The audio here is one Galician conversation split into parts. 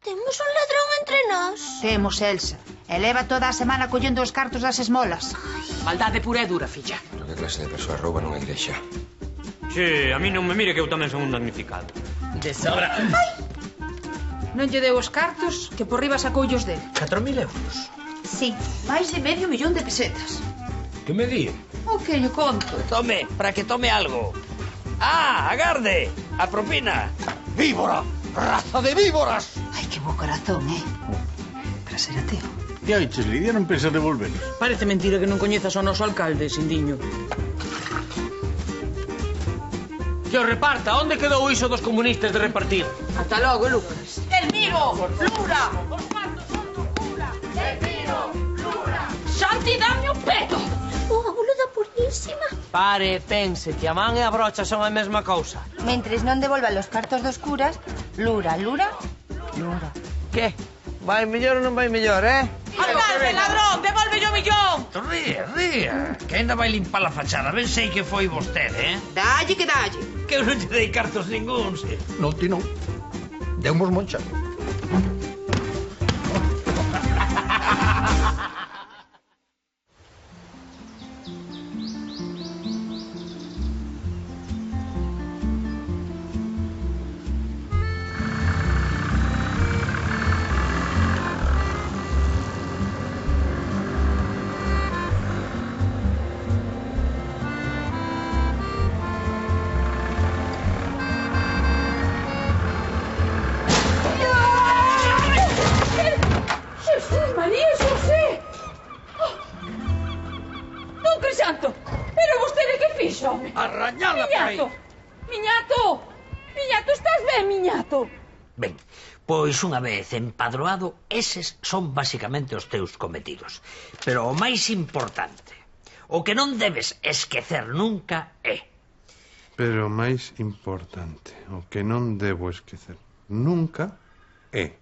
Temos un ladrón entre nós. Temos, Elsa. E leva toda a semana collendo os cartos das esmolas. Maldade pura e dura, filla. Pero que clase de persoa rouba nunha igrexa? Sí, a mí non me mire que eu tamén son un damnificado. De sobra. Non lle deu os cartos que por riba sacoullos dele. 4.000 euros. Sí, máis de medio millón de pesetas. Que me di? O que lle conto? Tome, para que tome algo. Ah, agarde. A propina. ¡Víbora! ¡Raza de víboras! Ai, que bo corazón, Para ser ateo. Que oiches, Lidia, non pensas devolveros? Parece mentira que non coñezas ao noso alcalde, Sindiño. Que o reparta. Onde quedou iso dos comunistas de repartir? Ata logo, Lucas. Elmiro, Lura, os cuartos son do cura. Elmiro, Lura. Santi, dame o peto. O abuelo da purísima. Pare, pense, que a man e a brocha son a mesma cousa. Mentres non devolvan os cartos dos curas, Lura. Que? Vai mellor ou non vai mellor, Alcalde, ladrón, devolve o millón. Ría, que ainda vai limpar a fachada. Ben sei que foi vostede, Dalle que dalle. Que eu non lle dei cartos ningúns. Non, ti non. Deumos moncha. María Xosé! Don Crisanto, pero vostede que fixo? Arrañala por aí. Miñato, estás ben, miñato? Ben, pois unha vez empadroado, eses son basicamente os teus cometidos. Pero o máis importante, o que non debes esquecer nunca é... Pero o máis importante, o que non debo esquecer nunca é...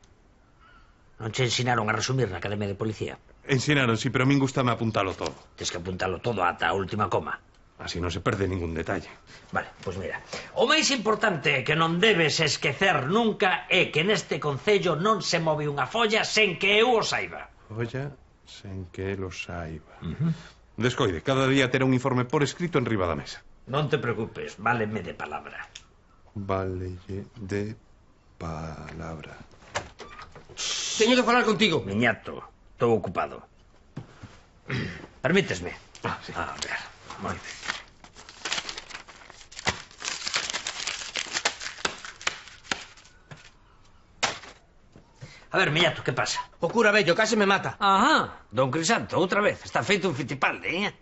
Non che ensinaron a resumir na Academia de Policía? Ensinaron, sí, pero a min gustame apuntalo todo. Tens que apuntalo todo ata a última coma. Así non se perde ningún detalle. Vale, pois mira, o máis importante que non debes esquecer nunca é que neste concello non se move unha folla sen que eu o saiba. Folla sen que el o saiba. Descoide, cada día terá un informe por escrito en riba da mesa. Non te preocupes, váleme de palabra. Válelle de palabra. Teño que falar contigo. Miñato, estou ocupado. Permítesme. Sí. A ver, moi ben. A ver, Miñato, que pasa? O cura vello case me mata. Ajá, don Crisanto, outra vez. Está feito un fitipalde,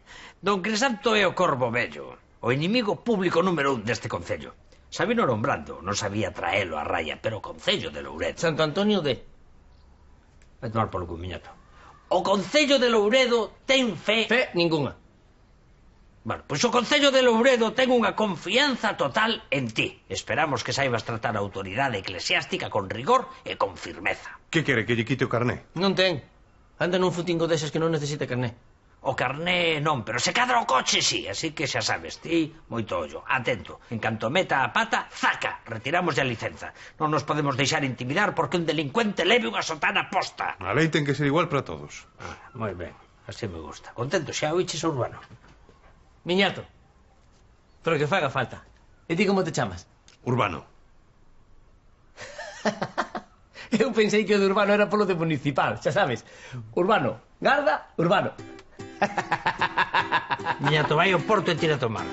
Don Crisanto é o corvo vello, o inimigo público número 1 deste concello. Sabino nombrando, non sabía traelo a raya, pero o concello de Louredo... Santo Antonio de... Vai tomar polo cu, Miñato. O concello de Louredo ten fe... Fe ningunha. Bueno, pois o concello de Louredo ten unha confianza total en ti. Esperamos que saibas tratar a autoridade eclesiástica con rigor e con firmeza. Que quere, que lle quite o carné? Non ten. Anda nun futingo deses que non necesita carné. O carné non, pero se cadra o coche sí, así que xa sabes, ti, moito ollo, atento. En canto meta a pata, zaca, retiramos a licenza. Non nos podemos deixar intimidar porque un delincuente leve unha sotana posta. A lei ten que ser igual para todos. Moi ben, así me gusta. Contento xa oiches o Urbano. Miñato. Pero que faga falta. E ti como te chamas? Urbano. Eu pensei que o de Urbano era polo de municipal, xa sabes. Urbano, garda, Urbano. Miñato, vai ao porto e tira a tomar.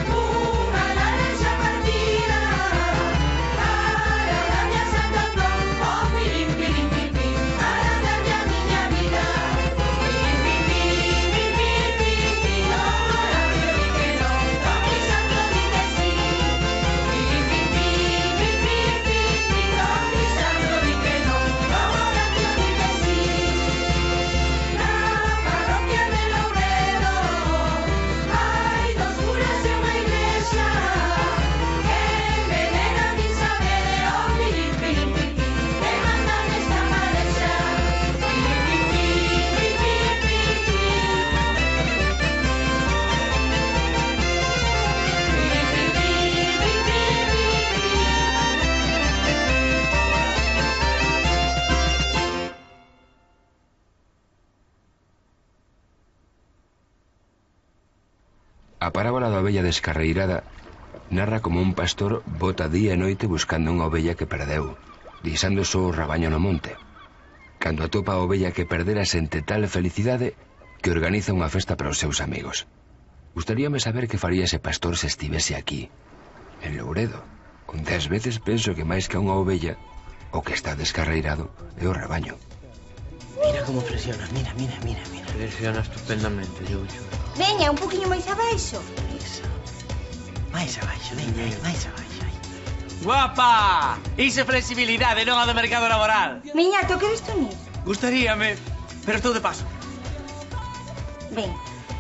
Unha larexa partida para darlle a Santo Antón. A parábola da ovella descarreirada narra como un pastor bota día e noite buscando unha ovella que perdeu, deixando só o rabaño no monte. Cando atopa a ovella que perdera sente tal felicidade que organiza unha festa para os seus amigos. Gustaríame saber que faría ese pastor se estivese aquí, en Louredo, onde ás veces penso que máis que unha ovella, o que está descarreirado é o rabaño. Mira como presiona, mira. Presiona estupendamente, Yucho. Veña, un poquinho máis abaixo. Eso. Máis abaixo, veña, máis abaixo. Guapa! Iso é flexibilidade, non a do mercado laboral. Miñato, queres unir? Gustaríame, pero estou de paso. Ben,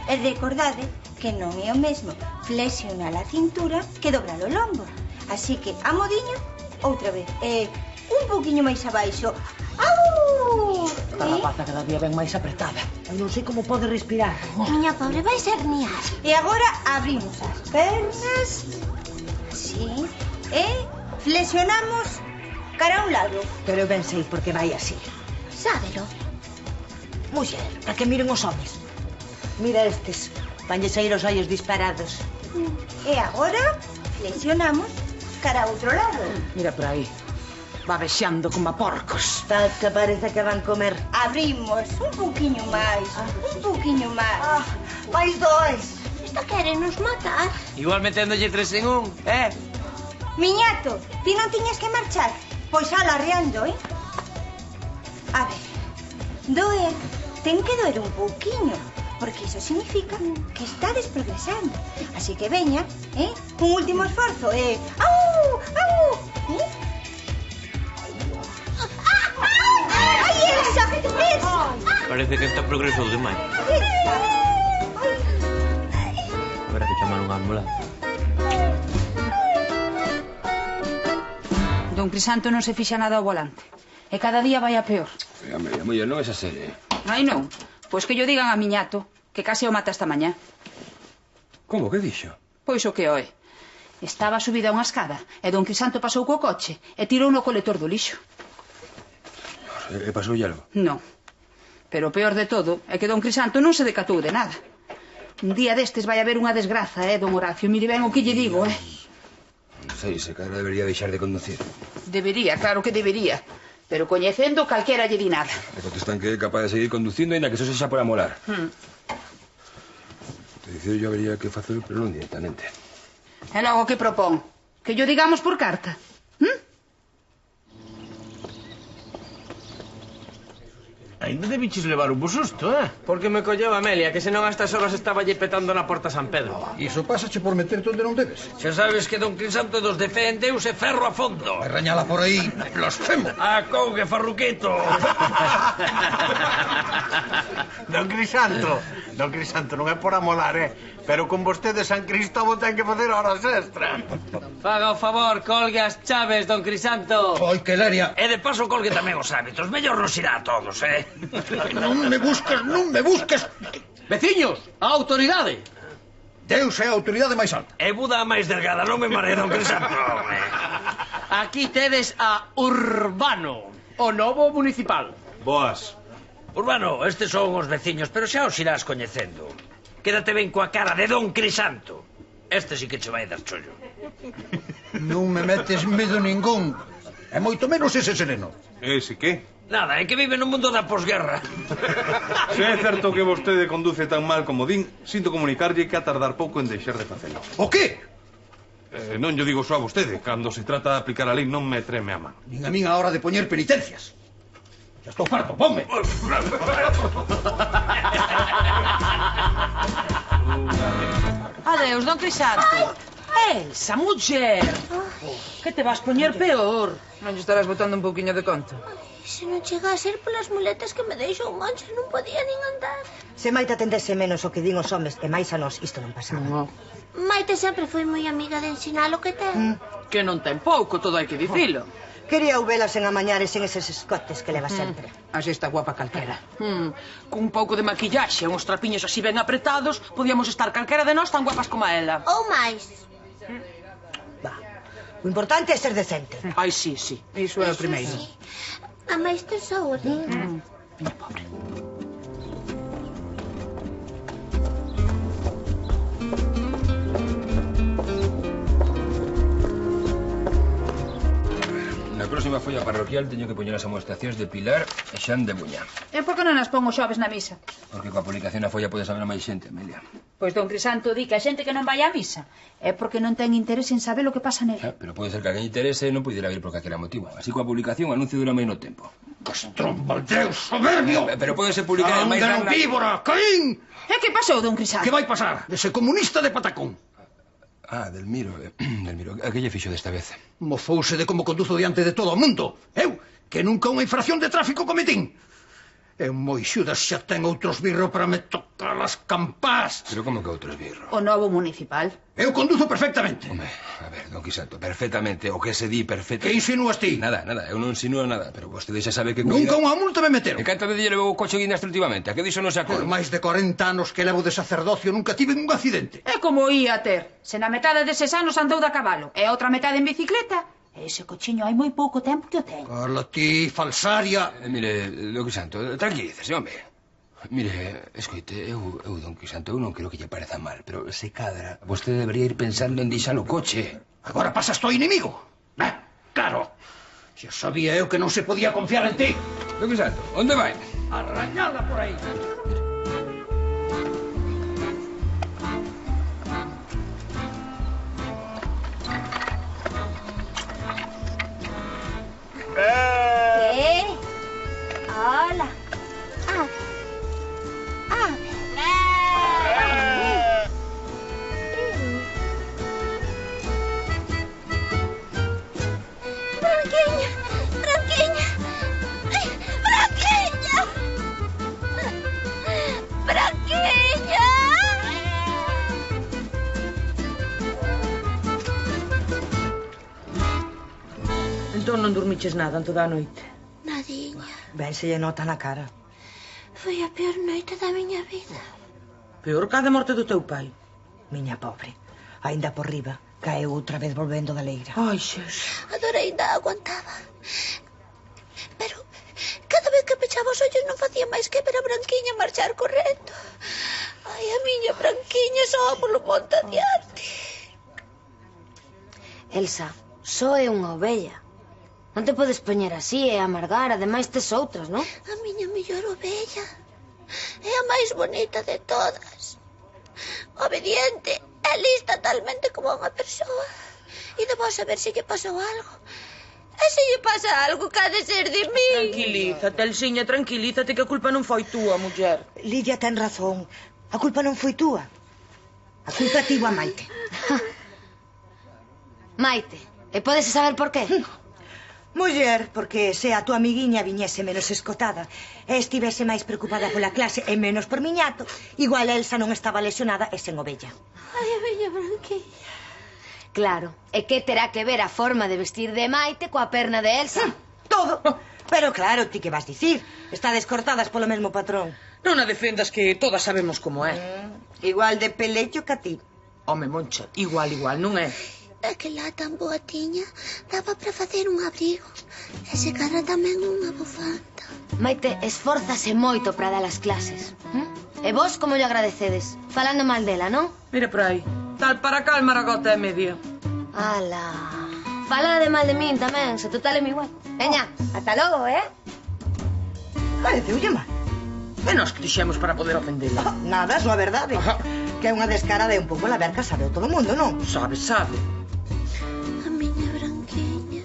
e recordade que non é o mesmo flexionar a cintura que dobrar o lombo. Así que, a modiño, outra vez. Un poquinho máis abaixo. Au! Esta rapaza cada día ven máis apretada. Eu non sei como pode respirar. Miña pobre vai ser niar. E agora abrimos as pernas. Así. E flexionamos cara a un lado. Pero eu ben sei porque vai así. Sábelo. Muller, para que miren os homes. Mira estes. Vanlle sair os ollos disparados. E agora flexionamos cara a outro lado. Mira por aí. Va vexando como a porcos. Tal que parece que van comer. Abrimos un poquinho máis. Un poquinho máis. Mais dois. Esta quere nos matar. Igual meténdolle 3 en 1, Miñato, ti non tiñas que marchar. Pois ala arreando, A ver, doer, ten que doer un pouquiño, porque iso significa que estades progresando. Así que veña, un último esforzo, ¡au! ¡Au! ¡Ai, esa! Parece que esta progresou demais. Habrá que chamar unha ambulancia. Don Crisanto non se fixa nada ao volante. E cada día vai a peor. Home, muller, non é esa serie. Ai, non. Pois que yo digan a miñato que case o mata esta mañá. Como, que dixo? Pois o que oe. Estaba subida a unha escada e don Crisanto pasou co coche e tirou no colector do lixo. E pasou algo? Non. Pero o peor de todo é que don Crisanto non se decatou de nada. Un día destes vai haber unha desgraza, don Horacio. Mire ben o que lle digo, Non sei, se cara debería deixar de conducir. Debería, claro que debería. Pero coñecendo calquera lle di nada. E contestan que é capaz de seguir conducindo ainda que eso sexa por amolar. Te dicir, yo habería que facer, pero non directamente. E logo que propón? Que yo digamos por carta? Ainda debiches levar un bo susto, Porque me colleu Amelia, que senón a estas horas estaba lle petando na porta San Pedro. Iso pásache por meterte onde non debes. Xa sabes que don Crisanto dos de fe en Deus é ferro a fondo. Vai rañala por aí, blasfemo. Acougue, farruquito. Don Crisanto non é por amolar, pero con vostede San Cristóbal ten que facer horas extra. Faga o favor, colgue as chaves, don Crisanto. Oi, que leria. E de paso colgue tamén os hábitos. Mellor nos irá a todos, Non me busques. Veciños, a autoridade. Deus é a autoridade máis alta. E Buda a máis delgada, non me mare, don Crisanto. Aquí tedes a Urbano, o novo municipal. Boas. Urbano, estes son os veciños, pero xa os irás coñecendo. Quédate ben coa cara de don Crisanto. Este sí que che vai dar chollo. Non me metes medo ningún. E moito menos ese sereno. Ese que? Nada, é que vive no mundo da posguerra. Se é certo que vostede conduce tan mal como din, sinto comunicarlle que a tardar pouco en deixar de facelo. O qué? Non yo digo só a vostede. Cando se trata de aplicar a lei non me treme a mano. Nin a min a hora de poñer penitencias. Ya estou farto, ponme. Adeus, don Crisanto. Elsa, muller. Que te vas poñer peor. Non lle estarás botando un pouquiño de conto. Se non chega a ser polas muletas que me deixou mancha, non podía nin andar. Se Maite atendese menos o que din os homes e máis a nós, isto non pasaba. Maite sempre foi moi amiga de ensinar o que ten. Que non ten pouco, todo hai que dicilo. Quería velas en amañares en eses escotes que leva sempre. Así está guapa calquera. Cun pouco de maquillaxe e uns trapiños así ben apretados, podíamos estar calquera de nós tan guapas como a ela. Ou máis. O importante é ser decente. Ai, sí. Iso é o primeiro. Sí. A máis ter saúde. Miña pobre. folla parroquial teño que poñer as amoestacións de Pilar e Xan de Buña. E por que non as pon os xoves na misa? Porque coa publicación na folla pode saber a máis xente, Amelia. Pois don Crisanto di que a xente que non vai á misa é porque non ten interés en saber o que pasa nela. Pero pode ser que a quen interese non pudiera vir por calquera motivo. Así coa publicación o anuncio dura menos tempo. Castrón, Valdeu, soberbio! Pero pode ser publicar en máis ¡Anda, víbora, Caín! E que pasou, don Crisanto? Que vai pasar? Dese comunista de patacón. Delmiro. A que lle fixo desta vez? Mofouse de como conduzo diante de todo o mundo. Eu, que nunca unha infracción de tráfico cometín. E moi xudas xa ten outros birro para me tocar as campás. Pero como que outros birro? O novo municipal. Eu conduzo perfectamente. Home, a ver, don Crisanto, perfectamente. O que se di perfecto... Que insinúas ti? Nada, eu non insinúo nada. Pero vostede xa sabe que... Nunca unha multa me meteron. E canto de lle levou o coche guindastre últimamente? A que diso non se acorda? Por máis de 40 anos que levo de sacerdocio nunca tive un accidente. É como ia ter. Se na metade deses anos andou da cabalo e a outra metade en bicicleta, ese cochiño hai moi pouco tempo que o ten. Carla, ti, falsaria. Mire, don Crisanto, tranquilícese, home. Mire, escoite, eu, don Crisanto, eu non creo que lle pareza mal, pero se cadra, vostede debería ir pensando en deixar o coche. Agora pasas to inimigo. Claro. Xa sabía eu que non se podía confiar en ti. Don Crisanto, onde vai? Arrañada por aí. Hola. Branquinha, Branquinha. Branquinha. Branquinha. Entón non dormiches nada en toda a noite? Nadiña. Ben se lle nota na cara. Foi a peor noite da miña vida. Peor que a de morte do teu pai. Miña pobre, aínda por riba, caeu outra vez volvendo da leira. Ai, xeus. A dor aínda aguantaba. Pero cada vez que pechaba os ollos non facía máis que ver a Branquiña marchar correndo. Ai, a miña Branquiña só polo monte adiante. Elsa, só é unha ovella. Non te podes poñer así e amargar, ademais tes outras, non? A miña mellor ovella é a máis bonita de todas. Obediente e lista talmente como unha persoa. E debo saber se lle pasou algo. E se lle pasa algo, que ha de ser de mí. Tranquilízate, Elsiña, tranquilízate, que a culpa non foi túa, muller. Lidia ten razón. A culpa non foi túa. A culpa tivo a Maite. Maite, e podes saber por qué? Muller, porque se a tua amiguiña viñese menos escotada e estivese máis preocupada pola clase e menos por miñato, igual Elsa non estaba lesionada e sen ovella. Ai, a miña Branquiña. Claro, e que terá que ver a forma de vestir de Maite coa perna de Elsa? Todo. Pero claro, ti que vas dicir? Estades cortadas polo mesmo patrón. Non a defendas, que todas sabemos como é. Igual de pelecho que a ti. Home, Moncha, igual, non é? Aquela tan boa tiña daba para facer un abrigo. E se cadra tamén unha bufanda. Maite esfórzase moito para dar as clases. E vos como lle agradecedes? Falando mal dela, non? Mira por aí. Tal para cal maragota e media. Ala. Fala de mal de min tamén, se total é mi igual. Veña, ata logo, Pareceulle mal. E nós que dixemos para poder ofendela? Nada, a súa verdade. Que é unha descarada e un pouco la verca, sabe o todo o mundo, non? Sabe. A miña Branquiña.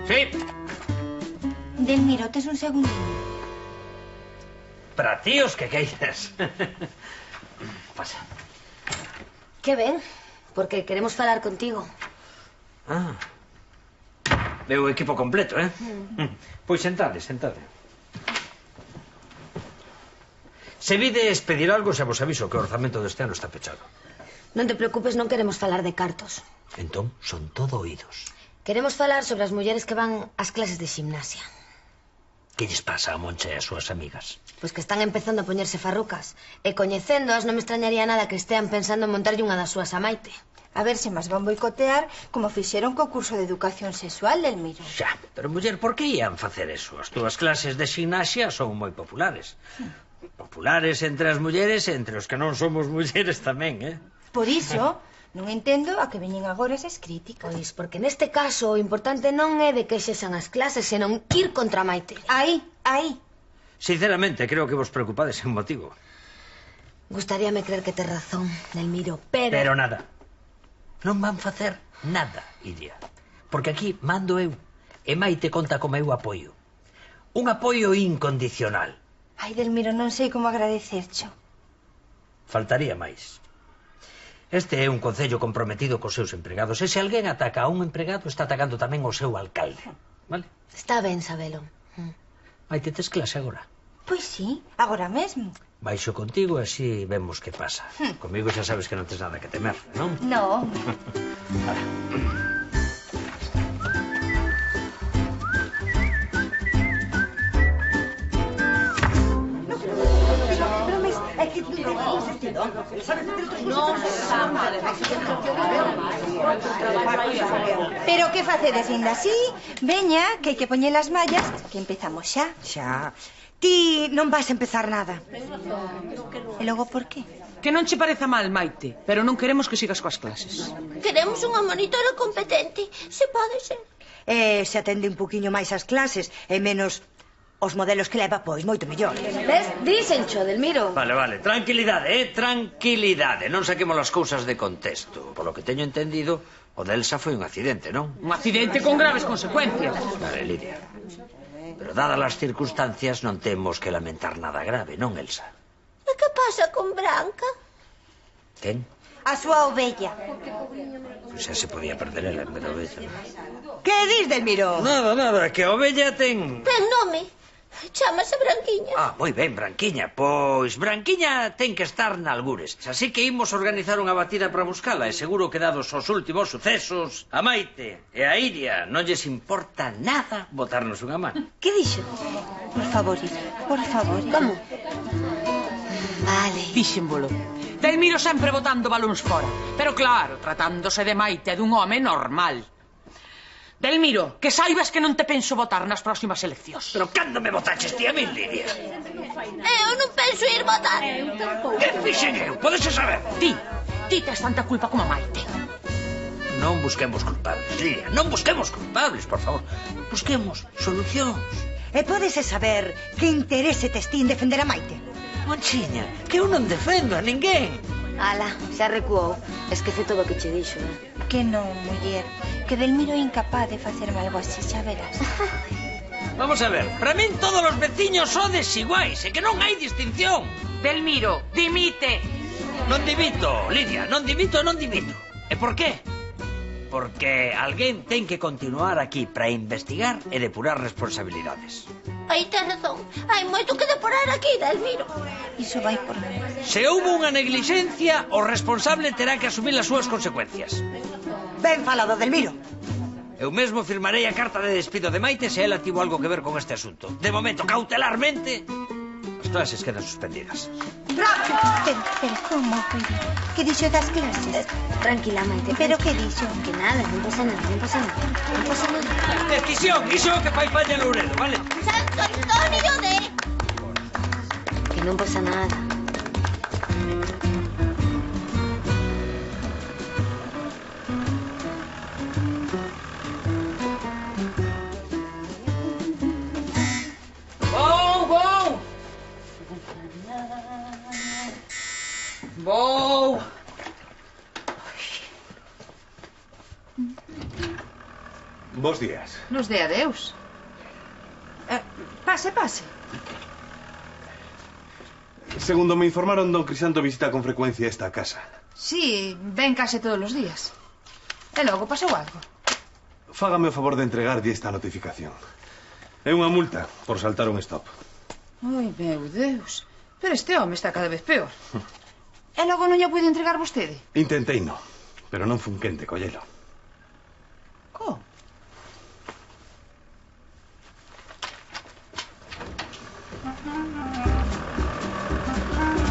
Sí. Delmiro, tes un segundinho. Para ti os que queiras. Pasa. Que ben, porque queremos falar contigo. Veo o equipo completo, Pois sentade. Se vides pedir algo, xa vos aviso que o orzamento deste ano está pechado. Non te preocupes, non queremos falar de cartos. Entón, son todo oídos. Queremos falar sobre as mulleres que van ás clases de gimnasia. Que lles pasa a Moncha e as súas amigas? Pois que están empezando a poñerse farrucas. E coñecéndoas non me extrañaría nada que estean pensando en montarlle unha das súas a Maite. A ver se máis van boicotear como fixeron co curso de educación sexual del Miro. Xa, pero muller, por que ían facer eso? As túas clases de gimnasia son moi populares. Populares entre as mulleres e entre os que non somos mulleres tamén, Por iso, non entendo a que veñen agora esas críticas. Pois, porque neste caso o importante non é de que xesan as clases, senón ir contra Maite. Aí. Sinceramente, creo que vos preocupades en motivo. Gustaríame creer que tes razón, Delmiro, pero... Pero nada. Non van facer nada, Iria. Porque aquí mando eu. E Maite conta co meu apoio. Un apoio incondicional. Ai, Delmiro, non sei como agradecercho. Faltaría máis. Este é un concello comprometido cos seus empregados. E se alguén ataca a un empregado, está atacando tamén o seu alcalde. Vale? Está ben sabelo. Maite, tes clase agora? Pois sí, agora mesmo. Baixo contigo e así vemos que pasa. Comigo xa sabes que non tes nada que temer, non? No. Pero que facedes ainda así? Veña, que hai que poñer as mallas, que empezamos xa. Xa. Ti non vas a empezar nada. E logo por qué? Que non che pareza mal, Maite, pero non queremos que sigas coas clases. Queremos unha monitora competente, se pode ser. Se atende un poquinho máis as clases e menos os modelos que leva, pois, moito mellor. Ves? Dísencho, Delmiro. Vale. Tranquilidade, tranquilidade. Non saquemos as cousas de contexto. Por lo que teño entendido, o de Elsa foi un accidente, non? Un accidente con graves consecuencias. Vale, Lidia. Pero dadas as circunstancias non temos que lamentar nada grave, non, Elsa? E que pasa con Branca? Quen? A súa ovella. Pois xa se podía perder ela en vez da ovella. Que dis, Delmiro? Nada, que a ovella ten... Ten nome. Chámase Branquiña. Moi ben, Branquiña. Pois Branquiña ten que estar nalgures. Así que imos organizar unha batida para buscala. E seguro que dados os últimos sucesos, a Maite e a Iria non lles importa nada botarnos unha man. Que dixo? Por favor, Iria, por favor. Como? Vale. Díxenvolo. Delmiro sempre botando balóns fora. Pero claro, tratándose de Maite e dun home normal. Delmiro, que saibas que non te penso votar nas próximas eleccións. Pero cando me votaches ti a min, Lidia? Eu non penso ir votar. Que fixen eu? Podese saber? Ti tes tanta culpa como Maite. Non busquemos culpables, Lidia. Non busquemos culpables, por favor. Busquemos solucións. E podese saber que interese tes ti en defender a Maite? Monchiña, que eu non defendo a ninguén. Ala, xa recuou. Esquece todo o que che dixo, Que non, muller. Que Delmiro é incapaz de facerme algo así, xa verás. Vamos a ver, para min todos os veciños sodes iguais, e que non hai distinción. Delmiro, dimite. Non dimito, Lidia, non dimito. E por qué? Porque alguén ten que continuar aquí para investigar e depurar responsabilidades. Aí tes razón. Hai moito que depurar aquí, Delmiro. Iso vai por mí. Se houve unha negligencia, o responsable terá que asumir as súas consecuencias. Ben falado, Delmiro. Eu mesmo firmarei a carta de despido de Maite se ela tivo algo que ver con este asunto. De momento, cautelarmente, as clases quedan suspendidas. Pero como, que dixo das clases? Tranquila, Maite. Pero que dixo? Que nada, non pasa nada. Decisión, iso que fai falla Louredo, vale? Santo Antonio de... Que non pasa nada. Vou. Bos días. Nos de adeus. Pase. Segundo me informaron, don Crisanto visita con frecuencia esta casa. Sí, ven case todos os días. E logo pasou algo. Fágame o favor de entregarlle esta notificación. É unha multa por saltar un stop. Ai, meu Deus. Pero este home está cada vez peor. E logo non lle pude entregar vostede? Intentei no, pero non fun quen de collelo. Como?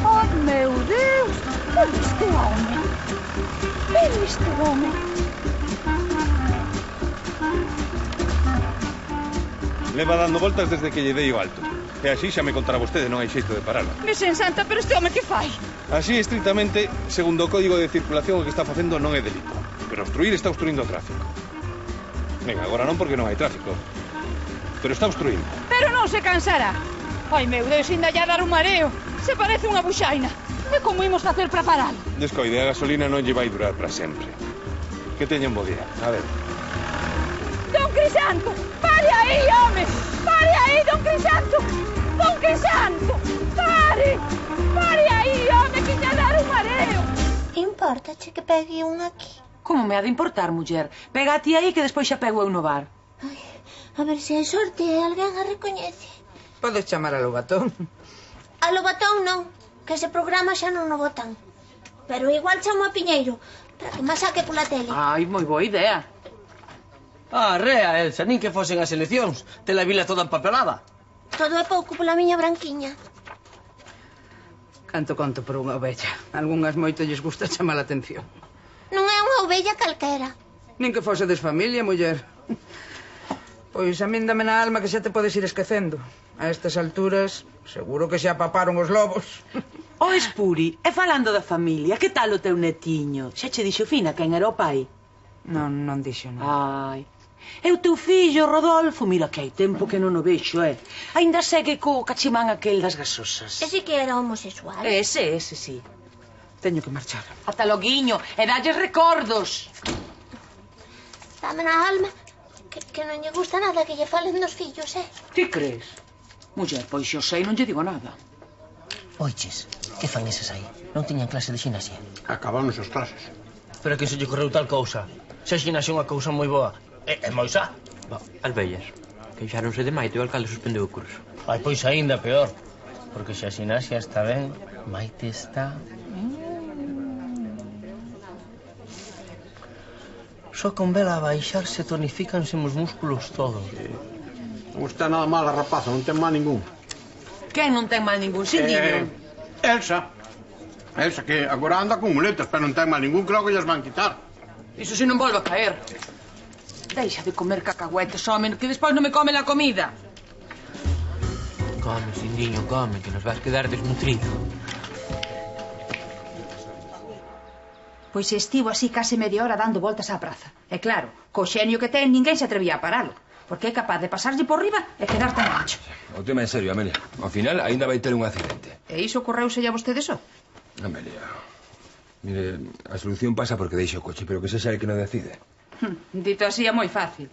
Ai, meu Deus. Pero este home. Leva dando voltas desde que lle dei o alto. E así xa me contará vostede, non hai xeito de parala. Virxen Santa, pero este home que fai? Así, estrictamente, segundo o Código de Circulación, o que está facendo non é delito. Pero obstruir está obstruindo o tráfico. Venga, agora non porque non hai tráfico. Pero está obstruindo. Pero non se cansará. Ai, meu Deus, ainda lle a dar un mareo. Se parece unha buxaina. E como imos facer para paralo? Descoide, a gasolina non lle vai durar para sempre. Que teñen bo día. A ver. Don Crisanto, pare aí, home. Pare aí, Don Crisanto. Don Crisanto, pare. Pare aí, home, que lle a dar un mareo. Importache que pegue un aquí? Como me ha de importar, muller? Pega a ti aí que despois xa pego eu no bar. Ai, a ver se hai sorte e alguén a recoñece. Podes chamar a Lobatón. A Lobatón non, que ese programa xa non o botan. Pero igual chamo a Piñeiro, para que me saque pola tele. Ai, moi boa idea. Ah, rea, Elsa, nin que fosen as eleccións. Te la vila toda empapelada. Todo é pouco pola miña branquiña. Canto conto por unha ovella. Algúnhas moito lles gusta chamar a atención. Non é unha ovella calquera. Nin que fosedes familia, muller. Pois a min dame na alma que xa te podes ir esquecendo. A estas alturas, seguro que xa paparon os lobos. O Espuri, e falando da familia, que tal o teu netiño? Xa che dixo Fina quen era o pai? Non dixo nada. Ai, e o teu fillo, Rodolfo, mira que hai tempo que non o vexo, Ainda segue co cachimán aquel das gasosas. Ese que era homosexual. Ese, sí. Teño que marchar. Ata loguiño, e dalles recordos. Dame na alma que non lle gusta nada que lle falen dos fillos, Ti crees? Muller, pois xo sei, non lle digo nada. Oiches, que fan eses aí? Non tiñan clase de xinasia? Acaban os clases. Pero que se lle correu tal cousa? Se a xinasia é unha cousa moi boa. É moi xa. As vellas. Queixáronse de Maite e o alcalde suspendeu o curso. Ai, pois aínda peor. Porque se a xinasia está ben, Maite está... Só con vela a baixar se tonificanse os músculos todos. Non está nada mal a rapaza, non ten mal ningún. Quen non ten mal ningún, Sindiño? Elsa. Elsa, que agora anda con muletas, pero non ten mal ningún, creo que llas van quitar. Iso se non volve a caer. Deixa de comer cacahuetes, home, que despois non me come a comida. Come, Sindiño, come, que nos vas quedar desnutrido. Pois estivo así case media hora dando voltas á praza. E claro, co xenio que ten ninguén se atrevía a paralo, porque é capaz de pasarlle por riba e quedarte en ancho. O tema en serio, Amelia. Ao final, aínda vai ter un accidente. E iso ocorreuse a vostede só? Amelia, mire, a solución pasa porque deixe o coche, pero que sexa el que non decide. Dito así é moi fácil.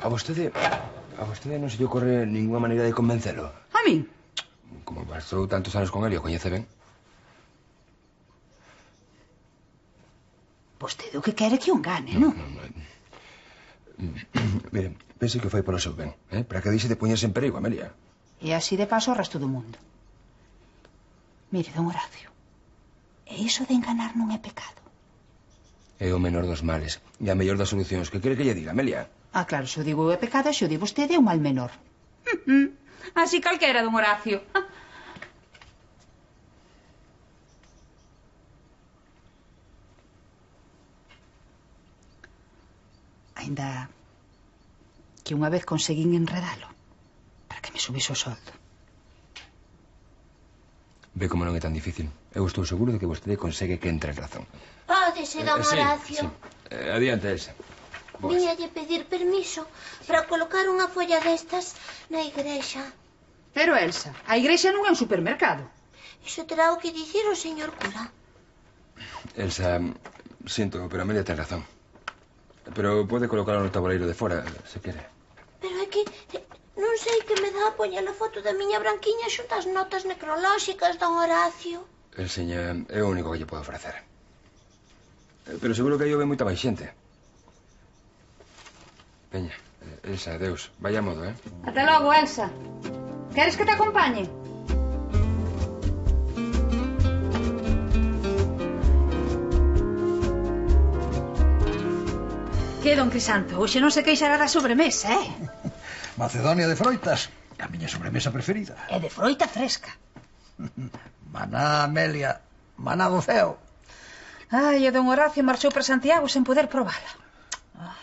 A vostede non se lle ocorre ninguna maneira de convencelo? A min? Como pasou tantos anos con ele, o coñece ben. Vostede o que quere que o engane, non? Mire, pense que foi polo seu ben, para que deixe de poñerse en perigo, Amelia. E así de paso o resto do mundo. Mire, don Horacio, e iso de enganar non é pecado. É o menor dos males e a mellor das solucións. Que quere que lle diga, Amelia? Ah, claro, se o digo é pecado, se o di vostede é un mal menor. Así calquera, don Horacio. Ainda que unha vez conseguín enredalo para que me subise o soldo. Ve como non é tan difícil. Eu estou seguro de que vostede consegue que entre en razón. Pódese, don Horacio. Adiante, Elsa. Viñalle pedir permiso para colocar unha folla destas na igrexa. Pero, Elsa, a igrexa non é un supermercado. Iso terá o que dicir o señor cura. Elsa, sinto, pero Amelia ten razón. Pero pode colocarlo no tabuleiro de fora, se quere. Pero é que non sei que me dá a poñer a foto da miña branquiña xunto as notas necrolóxicas, don Horacio. Elsiña, é o único que lle podo ofrecer. Pero seguro que aí houve moita máis xente. Veña, Elsa, adeus. Vaya modo, Ata logo, Elsa. Queres que te acompañe? Que, don Crisanto, hoxe non se queixará da sobremesa, Macedonia de froitas, a miña sobremesa preferida. É de froita fresca. Maná, Amelia, maná do ceo. Ai, e don Horacio marchou para Santiago sen poder probala.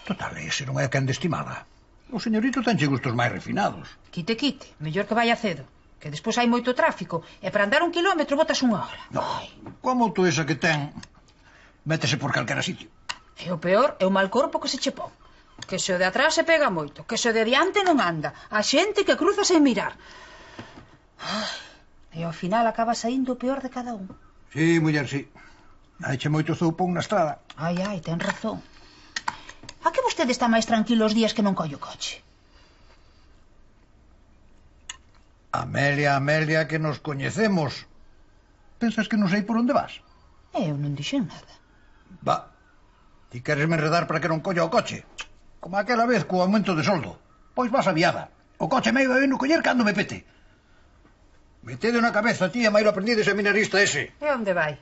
Total, ese non é quen de estimala. O señorito tenche gustos máis refinados. Quite, mellor que vaya cedo. Que despois hai moito tráfico. E para andar 1 kilómetro botas 1 hora. No, como tú esa que ten, métese por calquera sitio. E o peor é o mal corpo que se che pon. Que se o de atrás se pega moito. Que se o de diante non anda. A xente que cruza sen mirar. E ao final acaba saindo o peor de cada un. Sí, muller, sí. Haiche moito zoupón na estrada. Ai, ten razón. A que vostede está máis tranquilo os días que non colle o coche? Amelia, que nos coñecemos. Pensas que non sei por onde vas? Eu non dixen nada. Va. Ti queres me enredar para que non colla o coche? Como aquela vez co aumento de soldo. Pois vas aviada. O coche me iba a coller cando me pete. Metede na cabeza, tía, mailo aprendido seminarista ese. E onde vai?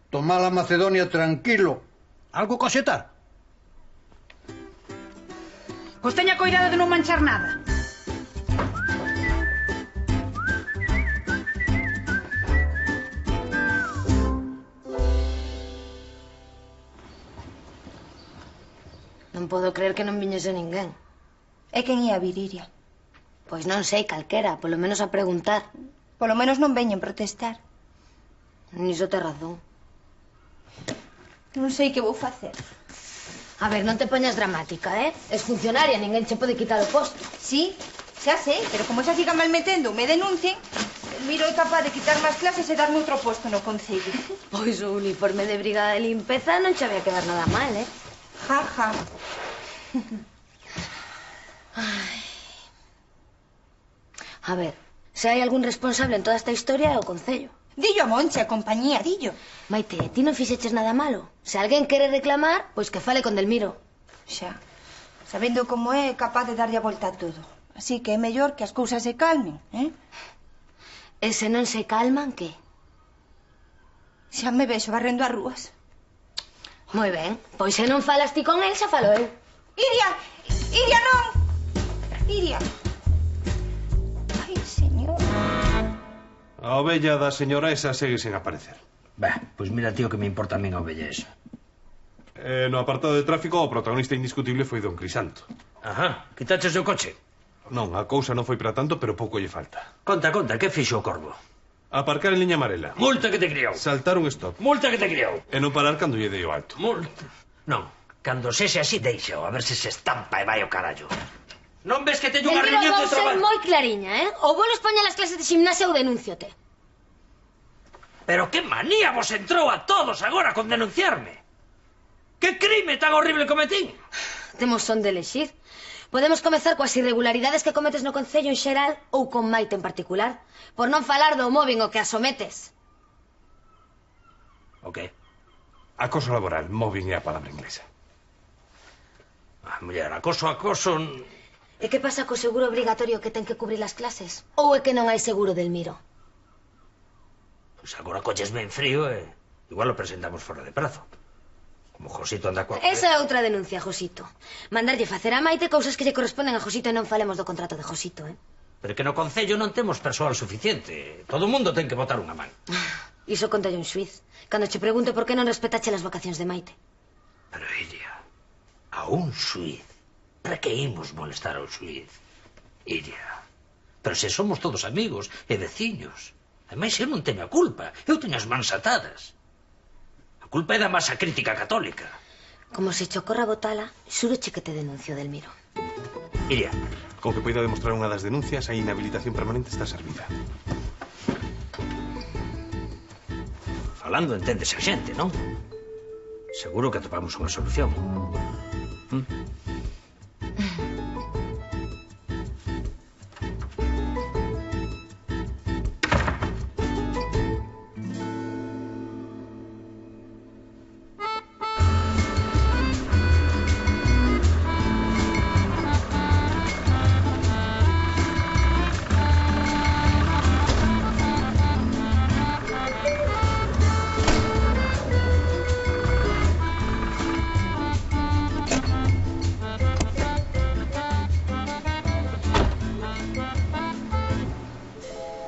Tomá la Macedonia tranquilo. Algo coxetar? Pois teña coidado de non manchar nada. Non podo creer que non viñese ninguén. E quen ia vir, Iria? Pois non sei, calquera, polo menos a preguntar. Polo menos non veñen protestar. Niso te razón. Non sei que vou facer. A ver, non te poñas dramática, Es funcionaria, ninguén che pode quitar o posto. Sí, xa sei, pero como xa sigan malmetendo me denuncien, Miro é capaz de quitarme as clases e darme outro posto no concello. Pois o uniforme de brigada de limpeza non che había que dar nada mal, Ja, ja. A ver, se hai algún responsable en toda esta historia é o concello. Dillo a Monche, a compañía, dillo. Maite, ti non fixeches nada malo. Se alguén quere reclamar, pois que fale con Delmiro. Xa. Sabendo como é capaz de darlle a volta a todo. Así que é mellor que as cousas se calmen, E se non se calman, que? Xa me vexo barrendo as rúas. Moi ben, pois se non falas ti con el, xa falo eu. Iria! Iria, non! Iria! Ai, señor. A ovella da señora esa segue sen aparecer. Bah, pois mira, tío, que me importa a min a ovella esa. No apartado de tráfico, o protagonista indiscutible foi Don Crisanto. Ajá, quitaches o coche? Non, a cousa non foi para tanto, pero pouco lle falta. Conta, que fixo o Corvo? Aparcar en liña amarela. Multa que te criou. Saltar un stop. Multa que te criou. E non parar cando lle dei o alto. Multa. Non, cando sexe así, deixao, a ver se estampa e vai o carallo. Non ves que teño unha Delmiro, reunión de vou ser traballo? moi clariña, Ou vou españar as clases de gimnasia ou denunciote. Pero que manía vos entrou a todos agora con denunciarme. Que crime tan horrible cometín? Temos son de elexir. Podemos comezar coas irregularidades que cometes no concello en xeral ou con Maite en particular, por non falar do mobbing o que a sometes. O que? Acoso laboral, mobbing é a palabra inglesa. Muller, acoso... E que pasa co seguro obrigatorio que ten que cubrir as clases? Ou é que non hai seguro del Miro? Pois agora coches ben frío e... igual o presentamos fora de prazo. Como Josito anda coa... Esa é outra denuncia, Josito. Mandarlle facer a Maite cousas que lle corresponden a Josito e non falemos do contrato de Josito, Pero que no concello non temos persoal suficiente. Todo o mundo ten que botar unha man. Iso contalle un xuiz. Cando che pregunto por que non respetache as vacacións de Maite. Pero, Iria, a un xuiz? Para que imos molestar ao xuiz? Iria, pero se somos todos amigos e veciños. Ademais, eu non teño a culpa. Eu teño as mans atadas. A culpa é da masa crítica católica. Como se che ocorra botala, xúroche que te denuncio, Delmiro. Iria. Con que poida demostrar unha das denuncias, a inhabilitación permanente está servida. Falando enténdese a xente, non? Seguro que atopamos unha solución.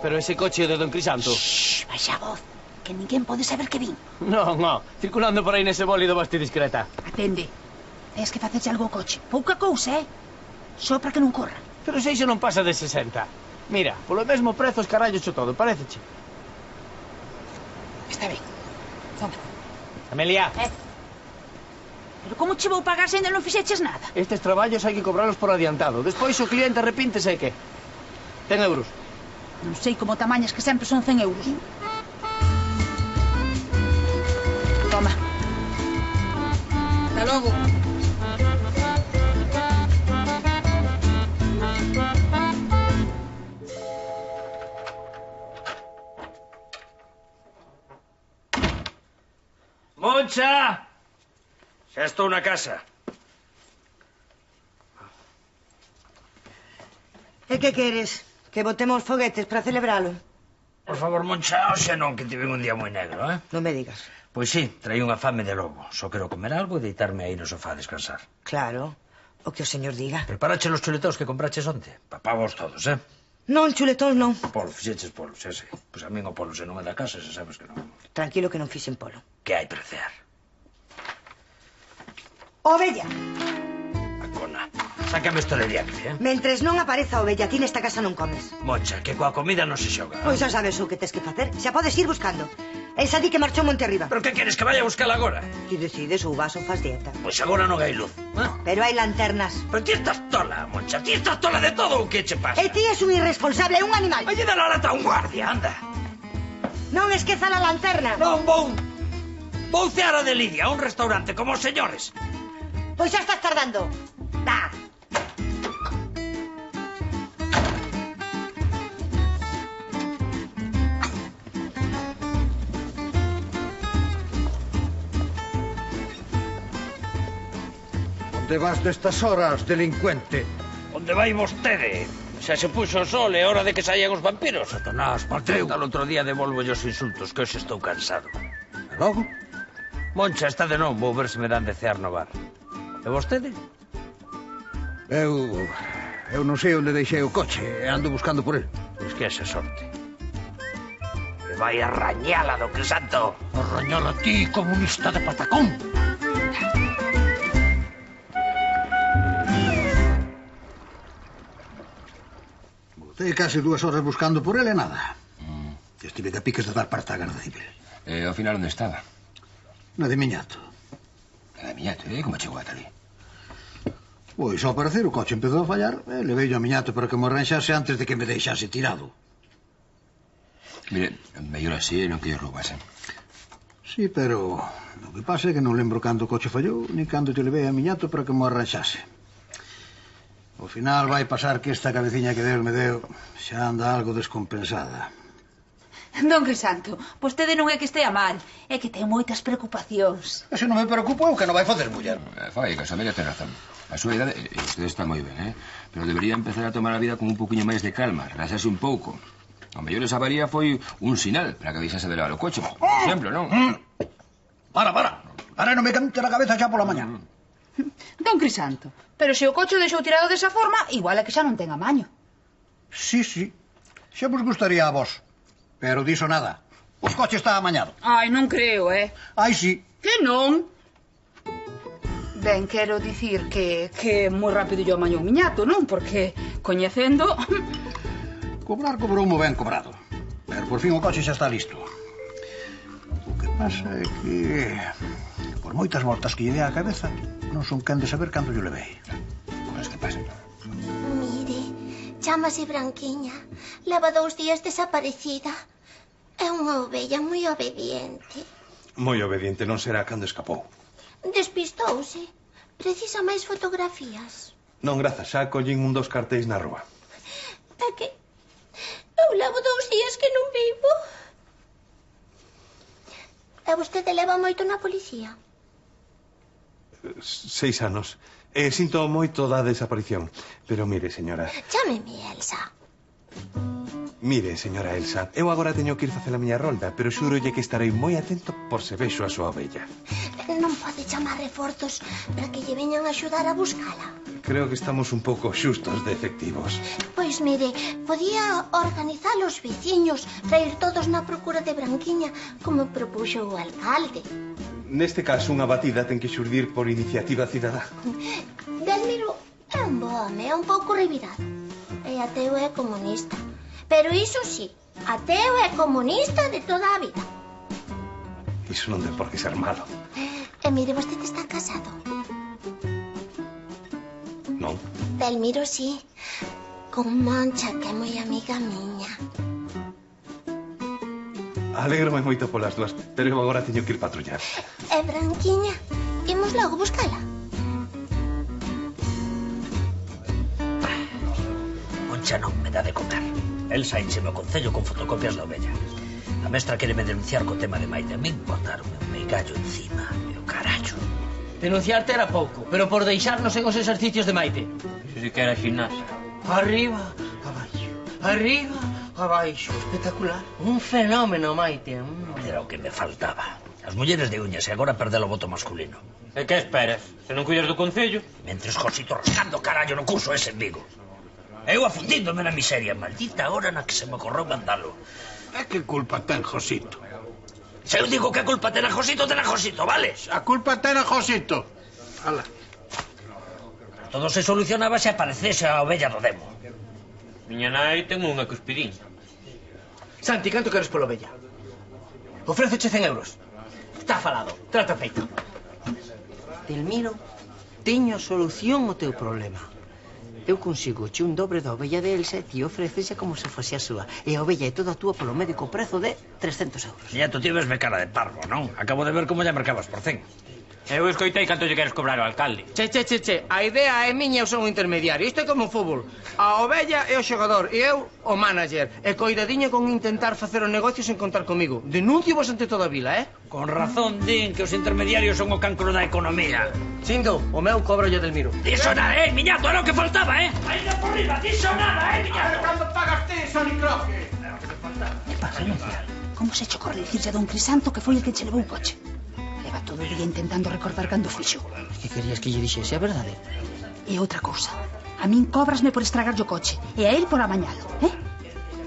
Pero ese coche de Don Crisanto... Shhh, baixa a voz, que ninguén pode saber que vin. Non, circulando por aí nese bólido bastante discreta. Atende, tens que facerse algo ao coche. Pouca cousa, só para que non corra. Pero se iso non pasa de 60. Mira, polo mesmo prezo os carallos cho todo, pareceche? Está ben. Toma. Amelia. Pero como che vou pagar se ainda non fixeches nada? Estes traballos hai que cobralos por adiantado. Despois o cliente arrepíntese e que? 100 euros. Non sei como tamañas que sempre son 100 euros. Toma. Hasta logo. Moncha! Xa estou na casa. E que queres? Que botemos foguetes para celebralo? Por favor, Moncha, hoxe non, que tive un día moi negro, eh? Non me digas. Pois sí, traí unha fame de lobo. Só quero comer algo e deitarme aí no sofá a descansar. Claro, o que o señor diga. Preparache os chuletóns que compraches onte. Papavos todos, eh? Non, chuletóns non. Polo, fixeches polo, xa sei. Pois a min o polo se non é da casa, se sabes que non. Tranquilo que non fixen polo. Que hai precear? Ovella. A cona. Sácame isto de diante, eh? Mentres non apareza a ovella, ti nesta casa non comes. Moncha, que coa comida non se xoga. Pois xa sabes o que tes que facer. Xa podes ir buscando. Esa di que marchou monte arriba. Pero que queres, que vaya a buscar agora? Ti decides ou vas ou fas dieta. Pois agora non hai luz. Pero hai lanternas. Pero ti estás tola, Moncha. Ti estás tola de todo o que che pasa. E ti és un irresponsable, un animal. Allí de la lata un guardia, anda. Non esqueza a lanterna. Non vou. Vou cear a de Lidia, a un restaurante como os señores. Pois xa estás tardando. Da. Onde vas destas horas, delincuente? Onde vai vostede? Xa se puxo o sol, é hora de que saian os vampiros. Satanás, pateu. Tal outro día devolvo os insultos, que hoxe estou cansado. E logo? Moncha, está de non, vou ver se me dan de cear no bar. E vostede? Eu non sei onde deixei o coche e ando buscando por el. Pois que esa sorte. E vai a rañala do Crisanto. A rañala ti, comunista de patacón. Botei case 2 horas buscando por ele e nada. Estive de piques de dar parte á Garda Civil. E ao final onde estaba? Na de Miñato. Na de Miñato, e como chegou ata ali? Pois, ao parecer, o coche empezou a fallar e levei a Miñato para que me arranxase antes de que me deixase tirado. Mire, mellor así non que lle roubasen. Sí, pero o que pasa é que non lembro cando o coche fallou ni cando te levei a Miñato para que me arranxase. Ao final vai pasar que esta cabeciña que Deus me deu xa anda algo descompensada. Don Crisanto, vostede non é que estea mal, é que ten moitas preocupacións. E se non me preocupo, o que non vai facer, muller? Fai, que a Amelia ten razón. A súa idade, e usted está moi ben, pero debería empezar a tomar a vida con un poquinho máis de calma, relaxarse un pouco. O mellor esa avaría foi un sinal para que deixase de levar o coche, por exemplo, non? Para. Ahora non me cante na cabeza xa pola mañá. Don Crisanto, pero se o coche o deixou tirado desa forma, igual é que xa non ten amaño. Sí. Xa vos gustaría a vos. Pero diso nada. O coche está amañado. Ai, non creo, Ai, sí. Que non? Ben, quero dicir que moi rápido yo amañou Miñato, non? Porque, coñecendo... Cobrar cobrou moi ben cobrado. Pero por fin o coche xa está listo. O que pasa é que... por moitas voltas que lle dei á cabeza, non son quen de saber cando yo levei. Cousas que pasan. Mire, chámase Branquiña. Leva 2 días desaparecida. É unha ovella moi obediente. Moi obediente non será cando escapou. Despistouse. Precisa máis fotografías. Non, grazas, xa collín un dos cartéis na rúa. É que eu levo 2 días que non vivo. E vostede leva moito na policía? 6 anos. Sinto moito da desaparición. Pero mire, señora... Chámeme Elsa. Mire, señora Elsa, eu agora teño que ir facer a miña rolda, pero xúrolle que estarei moi atento por se vexo a súa ovella. Non pode chamar reforzos para que lle veñan a axudar a buscala? Creo que estamos un pouco xustos de efectivos. Pois mire, podía organizar os veciños para ir todos na procura de Branquiña, como propuxo o alcalde. Neste caso, unha batida ten que xurdir por iniciativa cidadá. Delmiro, É un bo home, é un pouco revirado. E ateo é comunista. Pero iso sí, ateo é comunista de toda a vida. Iso non ten por que ser malo. E mire, vostede está casado. Non. Delmiro, sí. Con Moncha, que é moi amiga miña. Alégrome moito polas dúas, pero eu agora teño que ir patrullar. É branquiña. Imos logo buscala. Moncha non me dá de comer. Elsa encheme o concello con fotocopias da ovella. A mestra quéreme denunciar co tema de Maite. A min botaronme un meigallo encima. Meu carallo. Denunciarte era pouco, pero por deixarnos en os exercicios de Maite. Iso sí que era gimnasia. Arriba, abaixo, arriba, abaixo. Espectacular. Un fenómeno, Maite. Era o que me faltaba. As mulleres de uñas e agora perder o voto masculino. E que esperas? Se non cuidas do concello? Mentres Josito rascando carallo no curso ese en Vigo. Eu afundíndome na miseria. Maldita hora na que se me ocorreu mandalo. E que culpa ten Josito? Se eu digo que a culpa ten a Josito, vale? A culpa ten a Josito. Ala. Todo se solucionaba se aparecese a ovella do demo. Miña nai ten unha cuspidiña. Santi, canto queres pola ovella? Ofrézoche 100 euros. Está falado, trato feito. Delmiro, teño solución ao teu problema. Eu consigo che un dobre da ovella de Elsa e ti ofrécese como se fose a súa. E a ovella é toda túa polo médico prezo de 300 euros. Niñato, ti vesme cara de parvo, non? Acabo de ver como lle mercabas por 100. Eu escoitei canto lle queres cobrar ao alcalde. Che, a idea é miña, eu son o intermediario. Isto é como o fútbol. A ovella é o xogador e eu o manager. E coidadiña con intentar facer o negocio sen contar comigo. Denuncio vos ante toda a vila, Con razón din que os intermediarios son o cancro da economía. Sinto, o meu cobro yo Delmiro. Diso nada, miñato, era o que faltaba, Ainda por riba, diso nada, miñato. Cando pagas ti, Sonny Croque? Que pasa, Nuncia? Como se che ocorre dicirse a don Crisanto que foi el que che levou o coche? Leva todo o día intentando recordar cando fixo. Que querías que lle dixese a verdade? E outra cousa, a min cóbrasme por estragar o coche e a él por amañalo,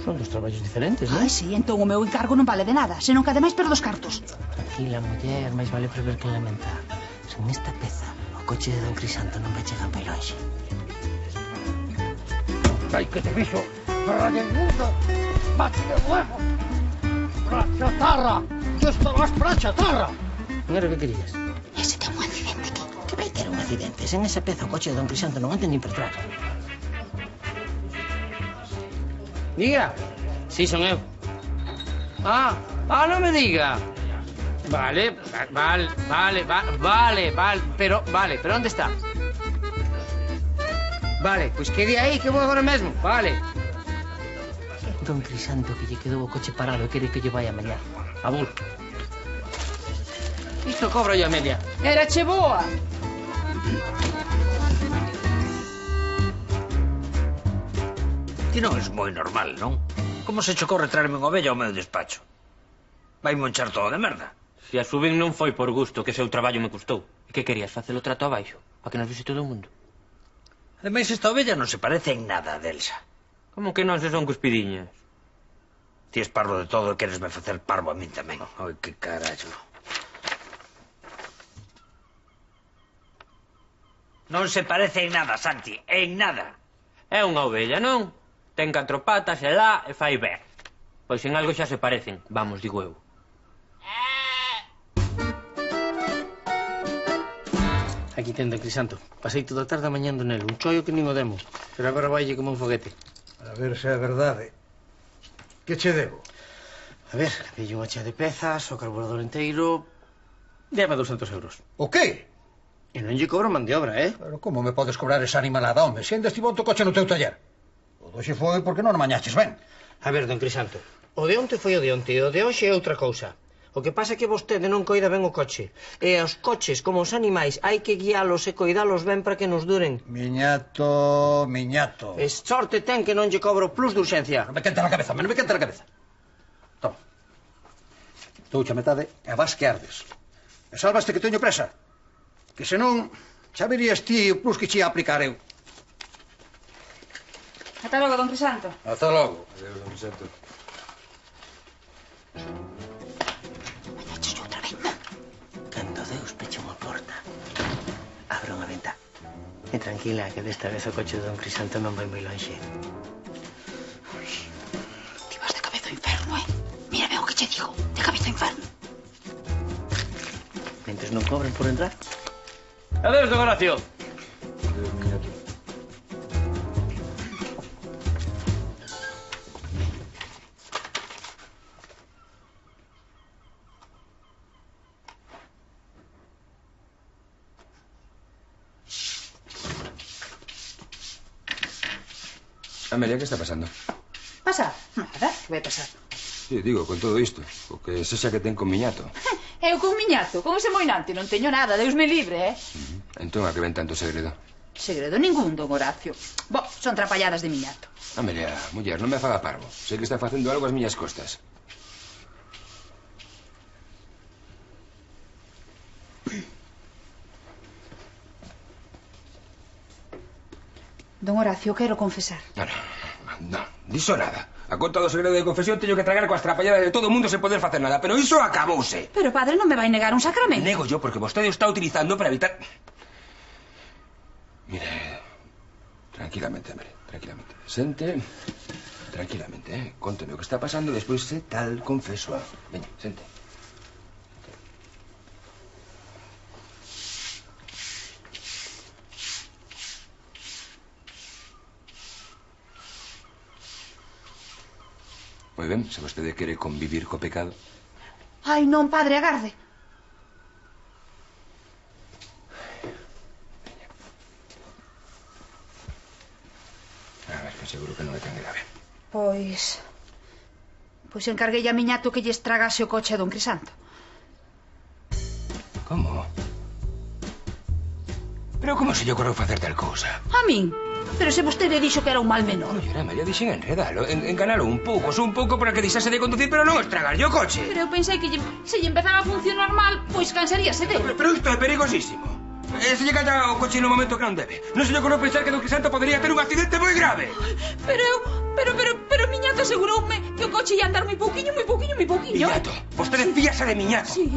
Son dos traballos diferentes, non? Ai, sí, entón o meu encargo non vale de nada, senón que ademais perdo os cartos. Tranquila, muller, máis vale prever que lamentar. Sen esta peza, o coche de don Crisanto non vai chegar moi longe. Ai, que te fixo, rallengudo, bate de huevo, chatarra, tú estabas para chatarra. Non era o que querías? Ese ten un accidente aquí. Que vai ter un accidente? Sen esa peza o coche de don Crisanto non anda nin por trás. Diga. Sí, son eu. Non me diga. Vale, pero onde está? Vale, pois quede aí que vou agora mesmo, vale. Don Crisanto que lle quedou o coche parado e quere que lle vai a mediar. Abul. Isto cobro yo a media. Era che boa. Ti non és moi normal, non? Como se che ocorre traerme unha ovella ao meu despacho? Vai monchar todo de merda. Se a subín non foi por gusto, que seu traballo me custou. E que querías, facelo trato abaixo, para que nos vise todo o mundo? Ademais, esta ovella non se parece en nada a Delsa. Como que non se son cuspidiñas? Ti es parvo de todo e queresme facer parvo a min tamén. Ai, que carallo. Non se parece en nada, Santi, en nada. É unha ovella, non? Ten 4 patas e lá e fai ver. Pois en algo xa se parecen, vamos, digo eu. Aquí ten don Crisanto. Pasei toda a tarde amañando nel. Un chollo que nin o demo. Pero agora vaille como un foguete. A ver se é verdade. Que che debo? A ver, pille unha chea de pezas, o carburador inteiro... Debe 200 euros. O qué? E non lle cobro man de obra, Pero como me podes cobrar esa animalada, home? Se ainda estivo o coche no teu taller. O doxe foi porque non amañaches ben. A ver, don Crisanto, o de onte foi o de onte, e o de hoxe é outra cousa. O que pasa é que vostede non coida ben o coche. E os coches, como os animais, hai que guialos e coidalos ben para que nos duren. Miñato. E sorte ten que non lle cobro plus de urxencia. Non me quente la cabeza, non me quente la cabeza. Toma. Toucha metade e vas que ardes. E salvaste que teño presa. Que senón, xa verías ti o plus que che ia aplicar eu. Ata logo, don Crisanto. Ata logo. Adeus, don Crisanto. Cando Deus pecha unha porta, abra unha ventá. E tranquila, que desta vez o coche de don Crisanto non vai moi longe. Ti vas de cabeza ao inferno, Mira ben o que che digo, de cabeza ao inferno. Mentres non cobren por entrar. Adeus, don Horacio. Amelia, ¿qué está pasando? Pasar? Nada, que vai pasar? Sí, digo, con todo isto. O que sexa que ten con miñato. Eu con miñato, con ese moinante, non teño nada, Deus me libre, Entón, a que ven tanto segredo? Segredo ningún, don Horacio. Son trapalladas de miñato. Amelia, muller, non me faga parvo. Sei que está facendo algo ás miñas costas. Don Horacio, quero confesar. Non, diso nada. A conta do segredo de confesión teño que tragar coas trapalladas de todo o mundo sen poder facer nada. Pero iso acabouse. Pero, padre, non me vai negar un sacramento. Nego yo porque vostede o está utilizando para evitar... Mire, tranquilamente, Amelia, tranquilamente. Sente, tranquilamente, Cónteme o que está pasando e despois se tal confeso. Veña, sente. Moi ben, se vostede quere convivir co pecado. Ai, non, padre, agarde. A ver, que seguro que non é tan grave. Pois encarguei a miñato que lle estragase o coche a don Crisanto. Como? Pero como se lle ocorreu facer tal cousa? A min? Pero se vostede dixo que era un mal menor. Oye, Amelia, dixen enredalo, enganalo un pouco, só un pouco para que deixase de conducir, pero non estragarlle o coche. Pero eu pensei que se lle empezaba a funcionar mal, pois cansaríase dele. Pero isto é perigosísimo. Se lle calla o coche no momento que non debe. Non se lle ocorreu pensar que don Crisanto podería ter un accidente moi grave. Pero miñato aseguroume que o coche ia andar moi pouquiño. Miñato, vostede fíase de miñato. Sí.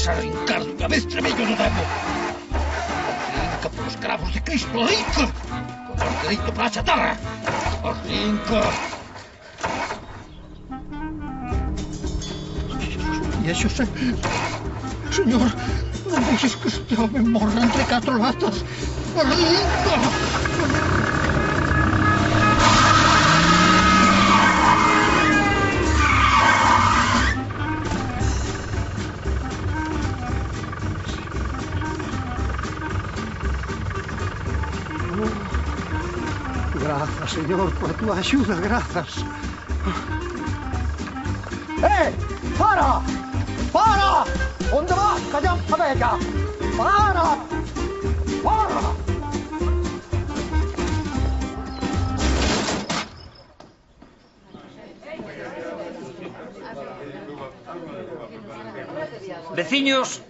Arrincar de unha vez tremello do demo. Arrinca polos cravos de Cristo, arrinca! Con o dereito para a chatarra. Arrinca! E Xosé, señor, non deixes que este home morra entre 4 latas. Arrinca! Grazas, señor, por túa axuda, grazas. Para! Para! Onde vas, callampa bella? Para! Para! Veciños,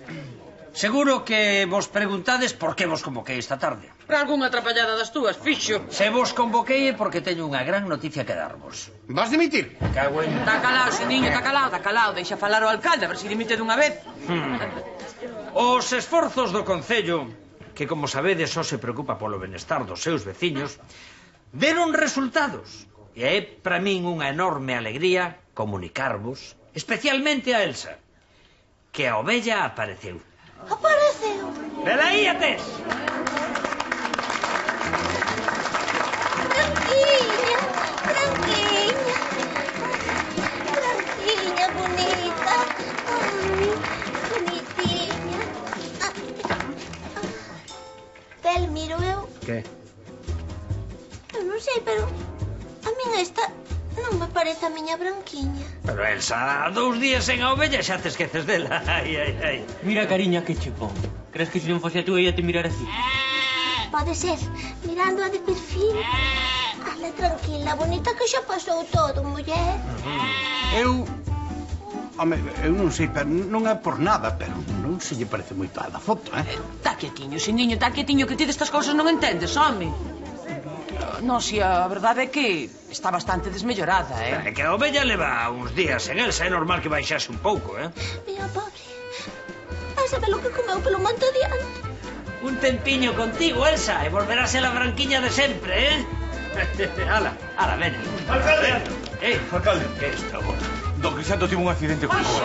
seguro que vos preguntades por que vos convoquei esta tarde. Para algunha atrapallada das túas, fixo. Se vos convoquei é porque teño unha gran noticia que darvos. Vas dimitir? Cago en... Está calado, seniño, está calado. Deixa falar o alcalde, a ver se dimite dunha vez. Os esforzos do Concello, que como sabedes só se preocupa polo benestar dos seus veciños, deron resultados. E é para min unha enorme alegría comunicarvos, especialmente a Elsa, que a ovella apareceu. Apareceu. Velaí a tes. Branquiña, bonita. Ai, bonitinha. Delmiro, eu... Que? Eu non sei, pero a min esta non me parece a miña branquiña. Pero Elsa, 2 días sen a ovella xa te esqueces dela. Ai. Mira, cariña, que chepón. Crees que se non fose a tú ia te mirar así? Pode ser, mirando a de perfil. Ala, tranquila, bonita, que xa pasou todo, muller. Eu Home, eu non sei, pero non é por nada, pero non se lle parece moito a da foto, Tá quietiño, siniño, tá quietiño, que ti destas cousas non entendes, home. Non, si a verdade é que está bastante desmellorada, É que a ovella leva uns días en Elsa, é normal que baixase un pouco, Miña pobre, vai saber lo que comeu polo monte adiante. Un tempiño contigo, Elsa, e volverás a la branquiña de sempre, Ala, ven. Alcalde! Alcalde. Que está bueno? Don Crisanto tivo un accidente con coa.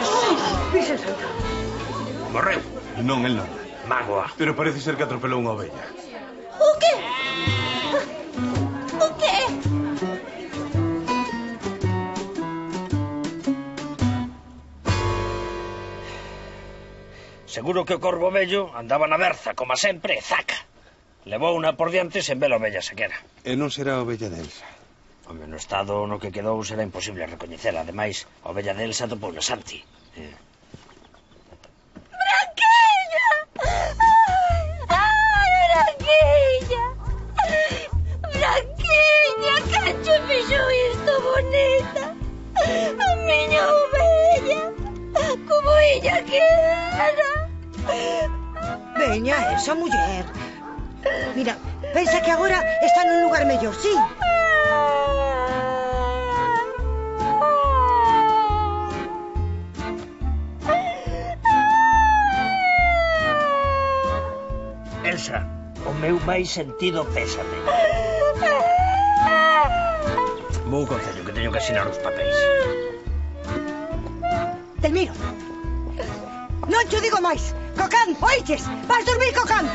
Morreu? Non, el non. Mágoa. Pero parece ser que atropelou unha ovella. O qué? O qué? Seguro que o corvo vello andaba na berza, como sempre, e zaca. Levou unha por diante sen ver a ovella sequera. E non será a ovella de Elsa. Home, no estado no que quedou será imposible recoñecela. Ademais, a ovella de Elsa topou na Santi. ¡Branquiña! ¡Ay, Branquiña! ¡Branquiña! Que che fixo isto, bonita? A miña ovella, como ella que era. Veña, esa muller. Mira, pensa que agora está nun lugar mellor, sí? Elsa, o meu máis sentido pésame. Vou concello, que teño que asinar os papéis. Delmiro, non te digo máis. Cocán, oiches? Vas dormir, Cocán.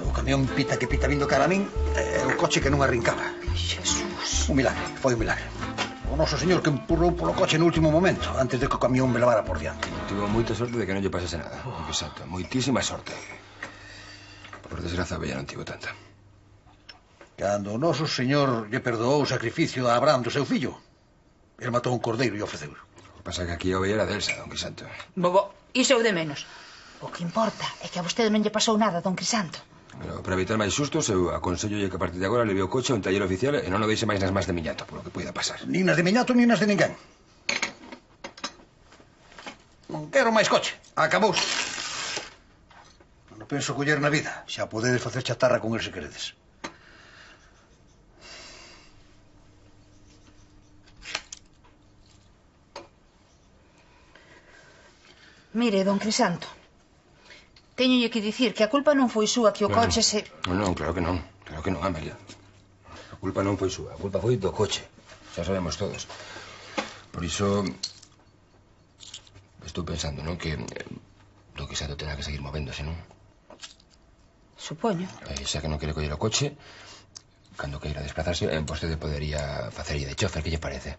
O camión pita que pita vindo cara a min, e o coche que non arrincaba. Jesús. Un milagre, foi un milagre. O noso señor que empurrou polo coche no último momento, antes de que o camión me levara por diante. Tivo moita sorte de que non lle pasase nada. Exacto, moitísima sorte. Por desgraza, a bella non tivo tanta. Cando o noso señor lle perdoou o sacrificio a Abraham do seu fillo, el matou un cordeiro e ofreceu. O que pasa é que aquí a bella era de Elsa, don Crisanto. Bobo, iso é o de menos. O que importa é que a vostede non lle pasou nada, don Crisanto. Pero para evitar máis sustos, eu aconsellolle que a partir de agora leve o coche a un taller oficial e non o deixe máis nas más de miñato, por lo que poida pasar. Nin nas de miñato, nin nas de ninguén. Non quero máis coche. Acabou. Non penso coller na vida. Xa podedes facer chatarra con el se queredes. Mire, don Crisanto, teñolle que dicir que a culpa non foi súa que o coche se... Non, claro que non. Claro que non, Amelia. A culpa non foi súa. A culpa foi do coche. Xa sabemos todos. Por iso... Estou pensando, non? Que do Crisanto terá que seguir movéndose, non? Supoño. Xa que non quere coller o coche, cando queira desplazarse, vostede podería facerlle de chofer, que lle parece?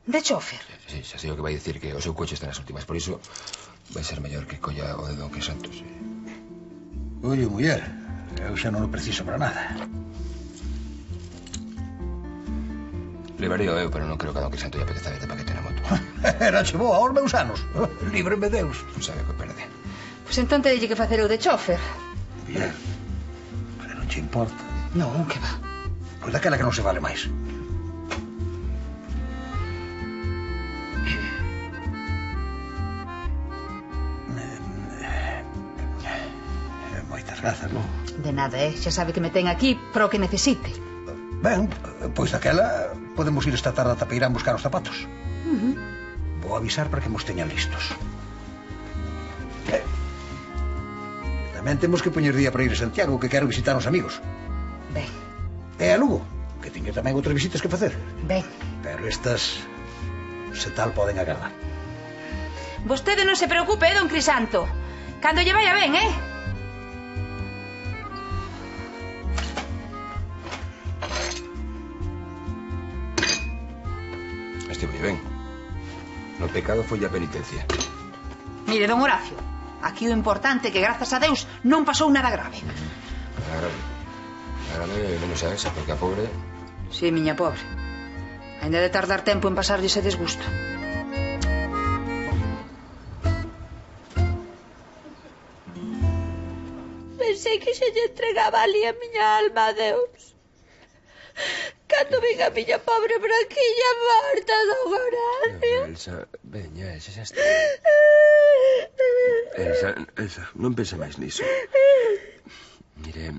De chofer? Sí, xa sei o que vai dicir, que o seu coche está nas últimas. Por iso vai ser mellor que colla o de don Crisanto, sí. Oye, muller, eu xa non o preciso para nada. Levarei eu, pero non creo que a don Crisanto lle apeteza ver de paquete na moto. Era che boa aos meus anos. Líbreme Deus. Non sabe o que perde. Pois entón teñolle que facer o de chofer. Bien, pero non che importa. Non, que va. Pois daquela que non se vale máis. Moitas grazas, non? De nada, xa sabe que me ten aquí para o que necesite. Ben, pois daquela podemos ir esta tarde a Tapeirán buscar os zapatos. Vou avisar para que nos teñan listos. Tamén temos que poñer día para ir a Santiago, que quero visitar os amigos. Ben. E a Lugo, que teño tamén outras visitas que facer. Ben. Pero estas, se tal, poden agardar. Vostede non se preocupe, don Crisanto. Cando lle vaya ben, Estivo ben. No pecado foi a penitencia. Mire, don Horacio, aquí o importante é que, grazas a Deus, non pasou nada grave. Agrade menos a esa, porque a pobre... Sí, miña pobre. Ainda de tardar tempo en pasarlle ese desgusto. Pensei que se lle entregaba ali a miña alma a Deus. cando vin a miña pobre branquiña morta, don Horacio. Elsa, veña, Elsa, xa está. Elsa, non pense máis niso. Mire,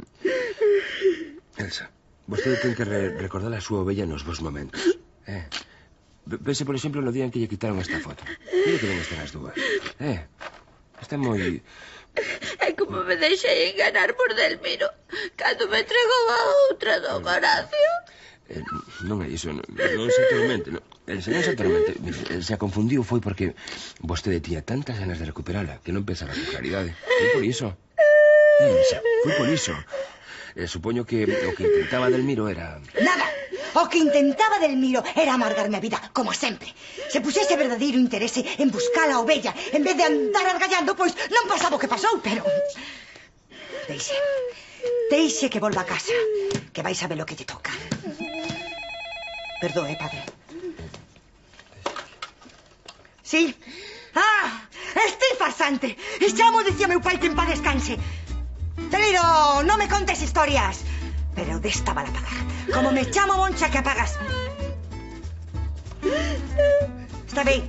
Elsa, vostede ten que recordar a súa ovella nos vos momentos. Pense, por exemplo, no día en que lle quitaron esta foto. Mire que ben están as dúas. Está moi... É como me deixei enganar por Delmiro cando me entregou a outra, don Horacio. Non é iso, non exactamente. Elsa, non exactamente. Se a confundiu foi porque vostede tiña tantas ganas de recuperala que non pensaba con claridade. Foi por iso. Elsa, foi por iso. Supoño que o que intentaba Delmiro era... Nada. O que intentaba Delmiro era amargarme a vida, como sempre. Se puxese verdadeiro interese en buscar a ovella, en vez de andar argallando, pois non pasaba o que pasou, pero... Deixe que volva a casa, que vais a ver o que lle toca. Perdoe, padre. Sí. Este farsante. Xa mo dicía meu pai que en paz descanse. Delmiro, non me contes historias. Pero desta van a pagar. Como me chamo Moncha, que apagas. Está ben.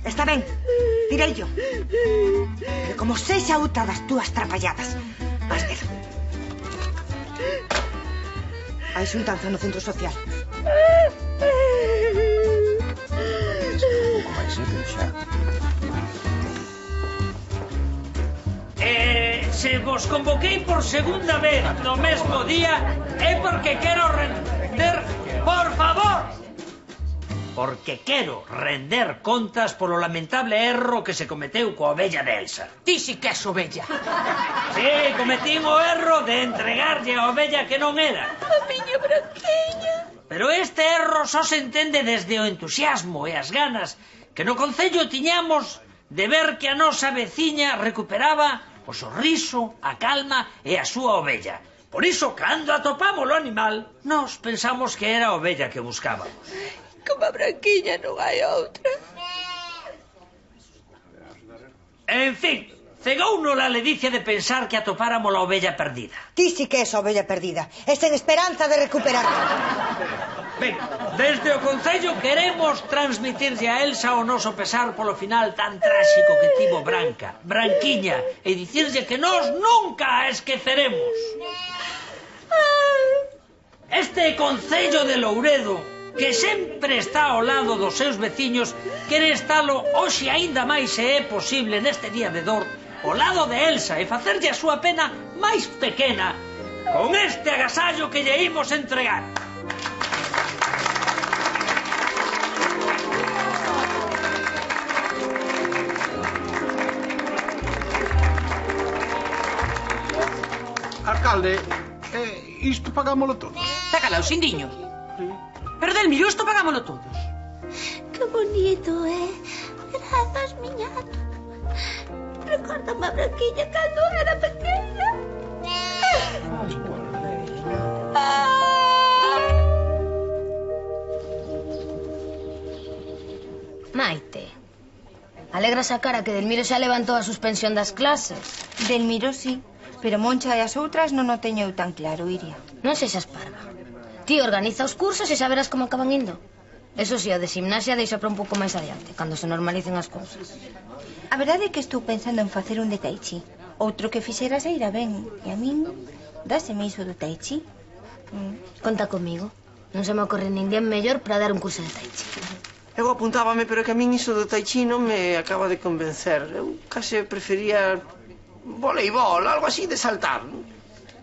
Está ben. Direi yo. Pero como sexa outra das túas trapalladas, vas ver. Hai xuntanza no centro social. Pouco máis, pero xa. Se vos convoquei por segunda vez no mesmo día é porque quero render... Por favor! Porque quero render contas polo lamentable erro que se cometeu coa ovella de Elsa. Ti si que és ovella. Sí, cometín o erro de entregarlle a ovella que non era. A miña branquiña. Pero este erro só se entende desde o entusiasmo e as ganas que no concello tiñamos de ver que a nosa veciña recuperaba o sorriso, a calma e a súa ovella. Por iso, cando atopamos o animal, nos pensamos que era a ovella que buscábamos. Como a branquiña non hai outra. En fin, cegounos a ledicia de pensar que atopáramos a ovella perdida. Ti si que és a ovella perdida. E sen esperanza de recuperarla. Ben, desde o Concello queremos transmitirlle a Elsa o noso pesar polo final tan tráxico que tivo Branquiña, e dicirlle que nós nunca a esqueceremos. Este Concello de Louredo, que sempre está ao lado dos seus veciños, quere estalo hoxe aínda máis se é posible neste día de dor, ao lado de Elsa e facerlle a súa pena máis pequena, con este agasallo que lle imos entregar. Alcalde, isto pagámolo todos. Está calado, Xindiño. Pero Delmiro, isto pagámolo todos. Que bonito, Grazas, miñato. Recórdame a branquiña cando era pequena. Maite, alegras a cara que Delmiro xa levantou a suspensión das clases. Delmiro sí, pero Moncha e as outras non o teño eu tan claro, Iria. Non sexas parva. Ti organiza os cursos e xa verás como acaban indo. Eso sí, o de gimnasia deixa para un pouco máis adiante, cando se normalicen as cousas. A verdade é que estou pensando en facer un de tai chi. Outro que fixera se irá ben. E a min, dáseme iso do tai chi. Conta comigo. Non se me ocorre ninguén mellor para dar un curso de tai chi. Eu apuntábame, pero que a min iso do tai chi non me acaba de convencer. Eu case prefería voleibol, algo así de saltar.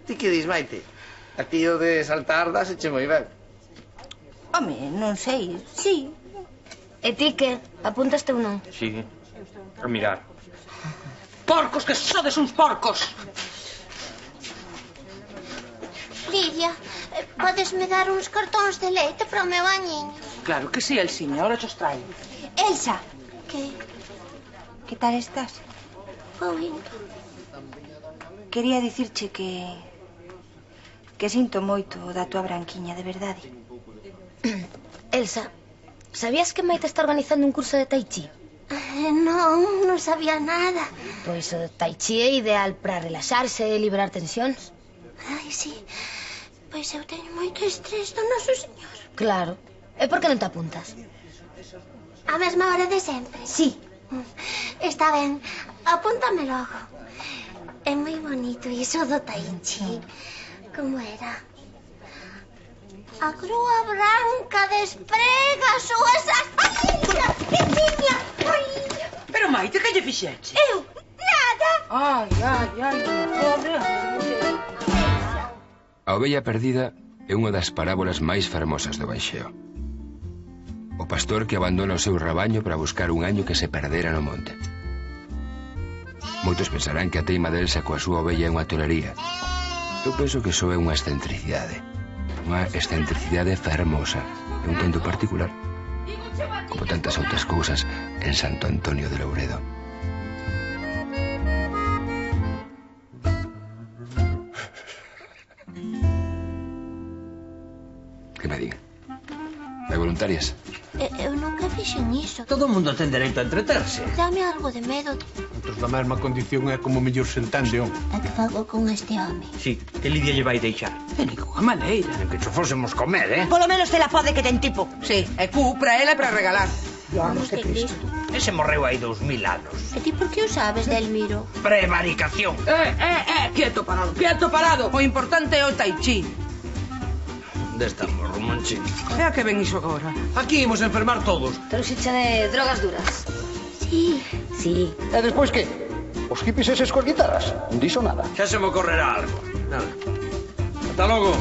Ti que dis, Maite? Aquilo de saltar dáseche moi ben. Home, non sei, sí. E ti que? Apuntaste ou non? Sí, a mirar. Porcos, que sodes uns porcos! Lidia, podesme dar uns cartóns de leite para o meu añiño? Claro que sí, Elsiña, ahora chos traio. Elsa, Que? que tal estás? Pointo. Quería dicirche que sinto moito da tua branquiña, de verdade. Elsa, sabías que Maite está organizando un curso de tai chi? Non sabía nada. Pois o tai chi é ideal para relaxarse e liberar tensións. Ai, sí. Pois eu teño moito estrés do noso señor. Claro. E por que non te apuntas? A mesma hora de sempre. Sí. Está ben, apúntame logo. É moi bonito iso do Tai Chi. Como era? A crúa branca desprega as súas... Ai, tiña! Ai! Pero, Maite, que lle fixeche? Eu? Nada! Ai, pobre. A ovella perdida é unha das parábolas máis fermosas do Baixeo. O pastor que abandona o seu rabaño para buscar un año que se perdera no monte. Moitos pensarán que a teima d'Elsa coa súa ovella é unha tolería. Eu penso que iso é unha excentricidade. Unha excentricidade fermosa e un tanto particular, como tantas outras cousas en Santo Antonio de Louredo. Que me din? Hai voluntarias? Eu nunca fixen iso. Todo o mundo ten dereito a entreterse. Dame algo de medo. Outros na mesma condición é como mellor sentande, home. A que fago con este home? Sí, que Lidia lle vai deixar. De ninguna maneira. En que cho fósemos comer, Polo menos te la pode que ten tipo. Sí, e cu para ela e para regalar. Vamos de Cristo. Ese morreu hai 2000 anos. E ti por que o sabes, Delmiro? Prevaricación. Quieto parado. O importante é o Tai Chi. Onde estamos, Romanchín? É a que ven iso agora. Aquí imos enfermar todos. Trouxiche de drogas duras. Sí. Sí. E despois que? Os hippies eses coas guitarras? Non dixo nada. Xa se me ocorrerá algo. Nada. Ata logo.